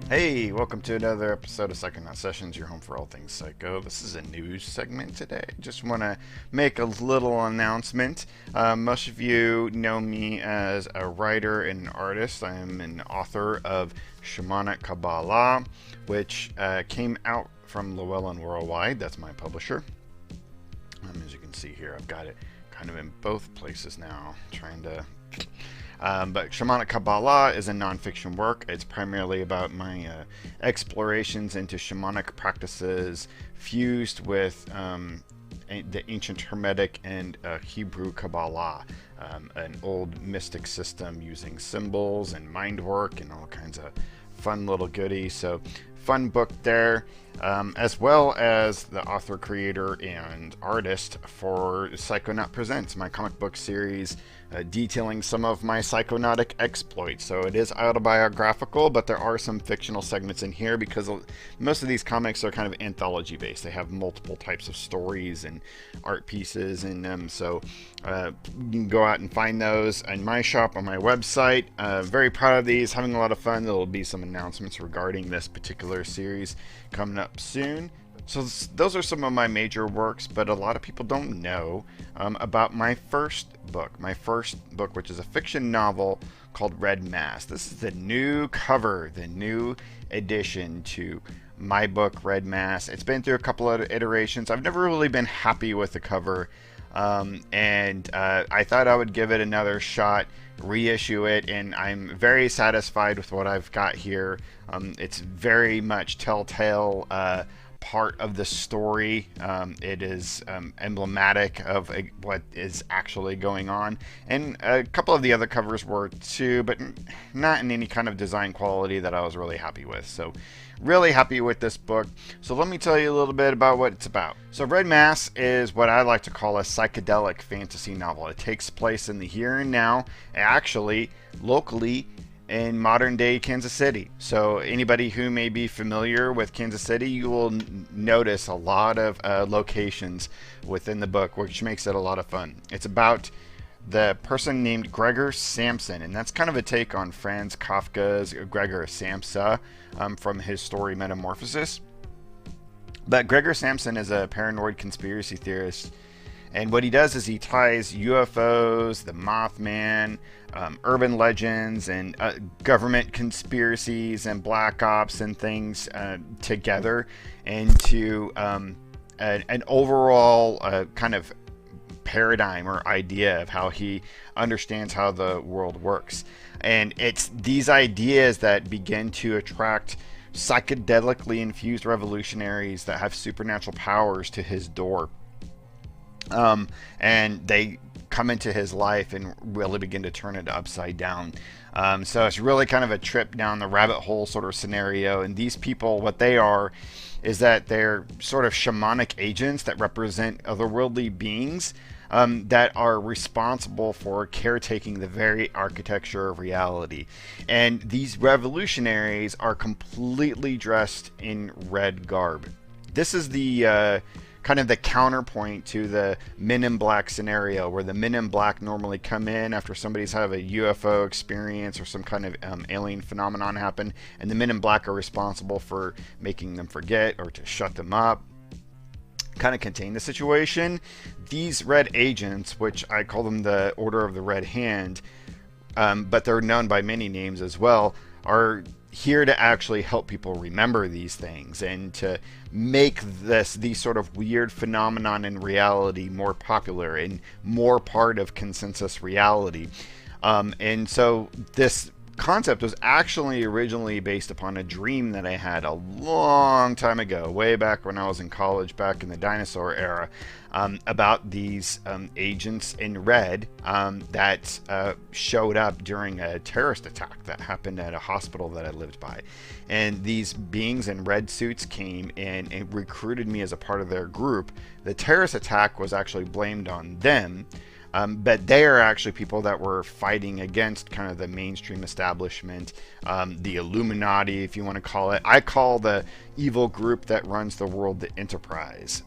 Hey, welcome to another episode of Psychonaut Sessions, your home for all things psycho. This is a news segment today. Just want to make a little announcement. Most of you know me as a writer and an artist. I am an author of Shamanic Kabbalah, which came out from Llewellyn Worldwide. That's my publisher. As you can see here, I've got it kind of in both places now, trying to... but Shamanic Kabbalah is a nonfiction work. It's primarily about my explorations into shamanic practices fused with the ancient Hermetic and Hebrew Kabbalah, an old mystic system using symbols and mind work and all kinds of fun little goodies. So fun book there, as well as the author, creator, and artist for Psychonaut Presents, my comic book series detailing some of my psychonautic exploits. So it is autobiographical, but there are some fictional segments in here because most of these comics are kind of anthology based. They have multiple types of stories and art pieces in them. So you can go out and find those in my shop on my website. Very proud of these, having a lot of fun. There will be some announcements regarding this particular series coming up soon. So those are some of my major works, but a lot of people don't know about my first book, which is a fiction novel called Red Mass. This is the new cover, the new addition to my book, Red Mass. It's been through a couple of iterations. I've never really been happy with the cover, and I thought I would give it another shot, reissue it, and I'm very satisfied with what I've got here. It's very much telltale part of the story. It is emblematic of what is actually going on, and a couple of the other covers were too, but not in any kind of design quality that I was really happy with. So really happy with this book. So let me tell you a little bit about what it's about. So Red Mass is what I like to call a psychedelic fantasy novel. It takes place in the here and now, actually locally in modern day Kansas City. So anybody who may be familiar with Kansas City, you will notice a lot of locations within the book, which makes it a lot of fun. It's about the person named Gregor Samsa, and that's kind of a take on Franz Kafka's Gregor Samsa from his story Metamorphosis. But Gregor Samsa is a paranoid conspiracy theorist, and what he does is he ties UFOs, the Mothman, urban legends, and government conspiracies and black ops and things together into an overall kind of paradigm or idea of how he understands how the world works. And it's these ideas that begin to attract psychedelically infused revolutionaries that have supernatural powers to his door. And they come into his life and really begin to turn it upside down. So it's really kind of a trip down the rabbit hole sort of scenario. And these people, what they are, is that they're sort of shamanic agents that represent otherworldly beings that are responsible for caretaking the very architecture of reality. And these revolutionaries are completely dressed in red garb. This is the kind of the counterpoint to the Men in Black scenario, where the Men in Black normally come in after somebody's had a UFO experience or some kind of alien phenomenon happen, and the Men in Black are responsible for making them forget or to shut them up, kind of contain the situation. These red agents, which I call them the Order of the Red Hand, but they're known by many names as well, are here to actually help people remember these things and to make these sort of weird phenomenon in reality more popular and more part of consensus reality. And so this concept was actually originally based upon a dream that I had a long time ago, way back when I was in college, back in the dinosaur era, about these agents in red that showed up during a terrorist attack that happened at a hospital that I lived by. And these beings in red suits came in and recruited me as a part of their group. The terrorist attack was actually blamed on them. But they are actually people that were fighting against kind of the mainstream establishment, the Illuminati, if you want to call it. I call the evil group that runs the world the Enterprise,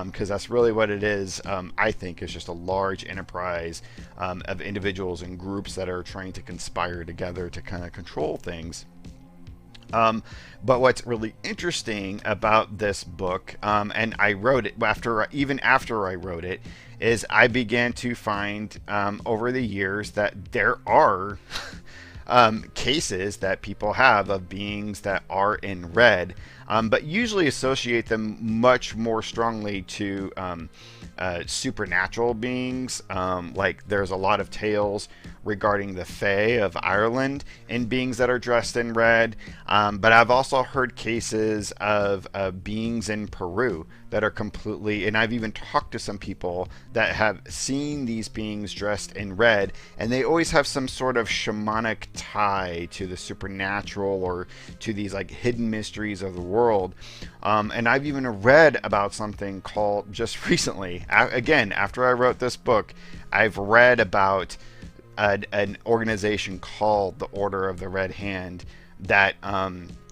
because that's really what it is. I think is just a large enterprise of individuals and groups that are trying to conspire together to kind of control things. But what's really interesting about this book, and I wrote it even after I wrote it, is I began to find over the years that there are cases that people have of beings that are in red, but usually associate them much more strongly to supernatural beings. Like there's a lot of tales regarding the Fae of Ireland and beings that are dressed in red. But I've also heard cases of beings in Peru that are completely, and I've even talked to some people that have seen these beings dressed in red, and they always have some sort of shamanic tie to the supernatural or to these like hidden mysteries of the world. And I've even read about something called, just recently, again, after I wrote this book, I've read about an organization called the Order of the Red Hand that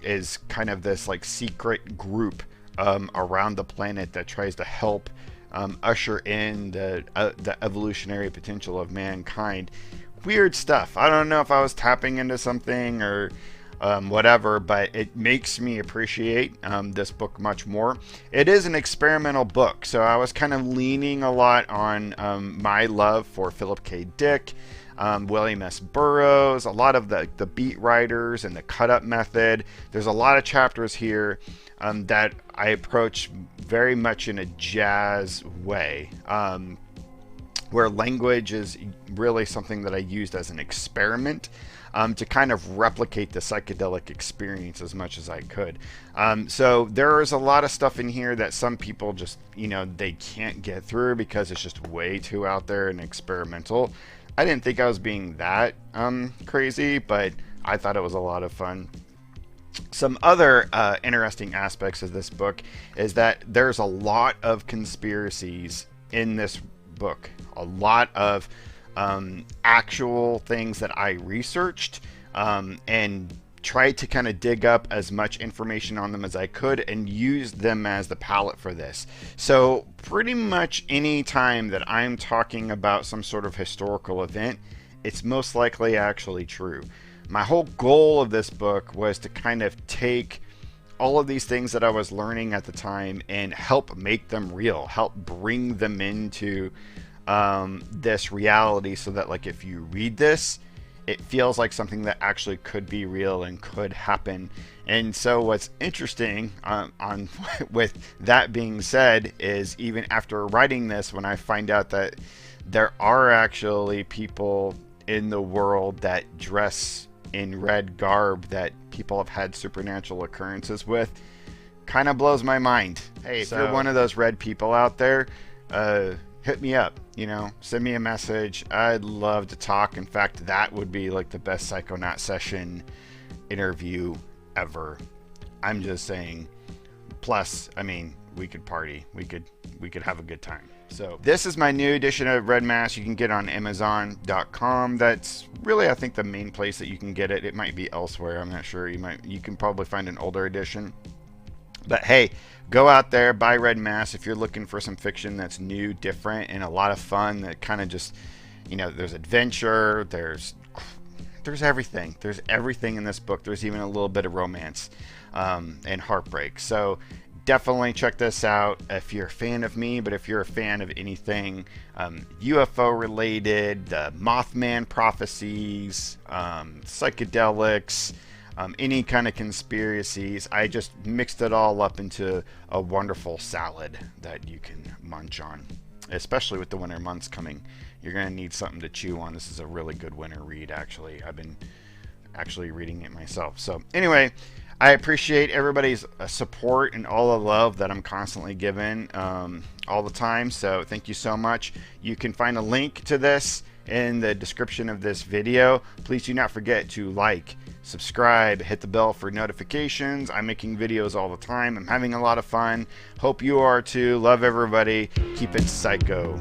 is kind of this like secret group around the planet that tries to help usher in the evolutionary potential of mankind. Weird stuff. I don't know if I was tapping into something or whatever, but it makes me appreciate this book much more. It is an experimental book, so I was kind of leaning a lot on my love for Philip K. Dick, William S. Burroughs, a lot of the beat writers and the cut-up method. There's a lot of chapters here that I approach very much in a jazz way, where language is really something that I used as an experiment to kind of replicate the psychedelic experience as much as I could. So there is a lot of stuff in here that some people just, they can't get through because it's just way too out there and experimental. I didn't think I was being that crazy, but I thought it was a lot of fun. Some other interesting aspects of this book is that there's a lot of conspiracies in this book. A lot of actual things that I researched and tried to kind of dig up as much information on them as I could and use them as the palette for this. So pretty much any time that I'm talking about some sort of historical event, it's most likely actually true. My whole goal of this book was to kind of take all of these things that I was learning at the time and help make them real, help bring them into this reality, so that like if you read this, it feels like something that actually could be real and could happen. And so what's interesting with that being said is, even after writing this, when I find out that there are actually people in the world that dress in red garb that people have had supernatural occurrences with, kind of blows my mind. Hey, if you're one of those red people out there, hit me up, send me a message. I'd love to talk. In fact, that would be like the best Psychonaut Session interview ever. I'm just saying. Plus, I mean, we could party. We could have a good time. So this is my new edition of Red Mass. You can get on Amazon.com. That's really, I think, the main place that you can get it. It might be elsewhere. I'm not sure. You can probably find an older edition. But hey, go out there, buy Red Mass if you're looking for some fiction that's new, different, and a lot of fun. That kind of just, there's adventure, there's everything. There's everything in this book. There's even a little bit of romance and heartbreak. So definitely check this out if you're a fan of me, but if you're a fan of anything UFO related, the Mothman prophecies, psychedelics, any kind of conspiracies. I just mixed it all up into a wonderful salad that you can munch on, especially with the winter months coming. You're going to need something to chew on. This is a really good winter read, actually. I've been actually reading it myself. So anyway, I appreciate everybody's support and all the love that I'm constantly given all the time. So thank you so much. You can find a link to this in the description of this video. Please do not forget to like, subscribe, hit the bell for notifications. I'm making videos all the time. I'm having a lot of fun. Hope you are too. Love everybody. Keep it psycho.